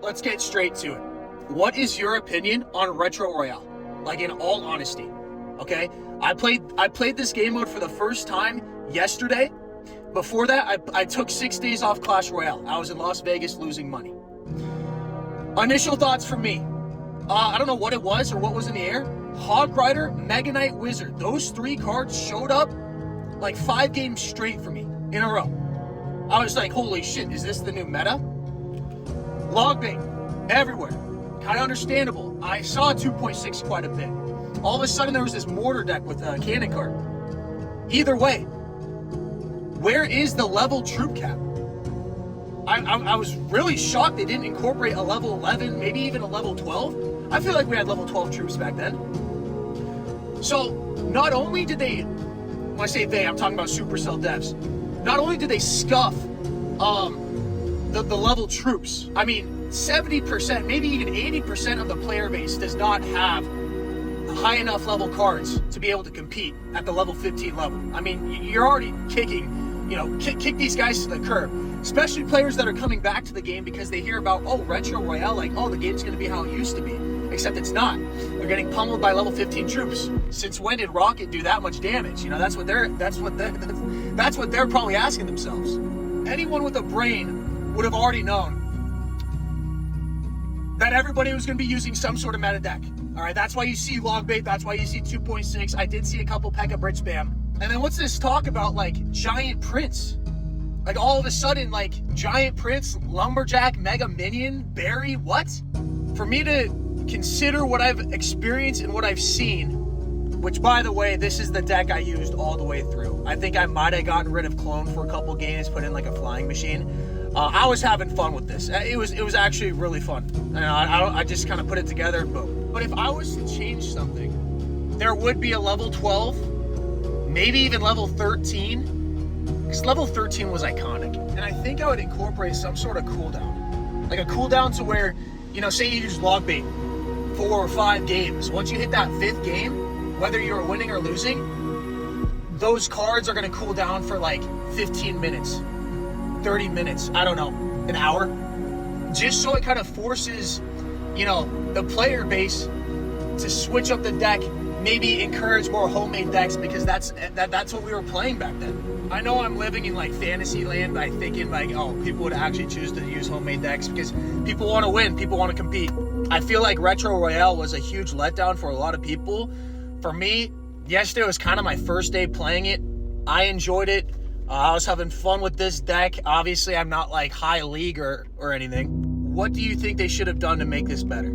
let's get straight to it. What is your opinion on Retro Royale? Like, in all honesty, okay? I played this game mode for the first time yesterday. Before that, I took 6 days off Clash Royale. I was in Las Vegas losing money. Initial thoughts from me. I don't know what it was or what was in the air. Hog Rider, Mega Knight, Wizard. Those 3 cards showed up like 5 games straight for me in a row. I was like, holy shit, is this the new meta? Log bait everywhere. Kind of understandable. I saw 2.6 quite a bit. All of a sudden, there was this mortar deck with a cannon card. Either way, where is the level troop cap? I was really shocked they didn't incorporate a level 11, maybe even a level 12. I feel like we had level 12 troops back then. So, not only did they, when I say they, I'm talking about Supercell devs. Not only did they scuff the level troops, I mean, 70%, maybe even 80% of the player base does not have high enough level cards to be able to compete at the level 15 level. I mean, you're already kicking, kick these guys to the curb. Especially players that are coming back to the game because they hear about, oh, Retro Royale, like, oh, the game's going to be how it used to be. Except it's not. They're getting pummeled by level 15 troops. Since when did Rocket do that much damage? That's what they're probably asking themselves. Anyone with a brain would have already known that everybody was going to be using some sort of meta deck. All right, that's why you see log bait. That's why you see 2.6. I did see a couple P.E.K.K.A. Bridge spam. And then what's this talk about, like, Giant Prince? Like, all of a sudden, like, Giant Prince, Lumberjack, Mega Minion, Barry, what? For me to consider what I've experienced and what I've seen, which, by the way, this is the deck I used all the way through. I think I might have gotten rid of Clone for a couple games, put in, like, a Flying Machine. I was having fun with this. It was actually really fun. I just kind of put it together and boom. But if I was to change something, there would be a level 12, maybe even level 13, because level 13 was iconic. And I think I would incorporate some sort of cooldown. Like a cooldown to where, say you use log bait 4 or 5 games. Once you hit that 5th game, whether you're winning or losing, those cards are going to cool down for like 15 minutes, 30 minutes, I don't know, an hour. Just so it kind of forces, the player base to switch up the deck, maybe encourage more homemade decks, because that's what we were playing back then. I know I'm living in like fantasy land by thinking like, oh, people would actually choose to use homemade decks because people want to win, people want to compete. I feel like Retro Royale was a huge letdown for a lot of people. For me, yesterday was kind of my first day playing it. I enjoyed it. I was having fun with this deck. Obviously, I'm not like high league or anything. What do you think they should have done to make this better?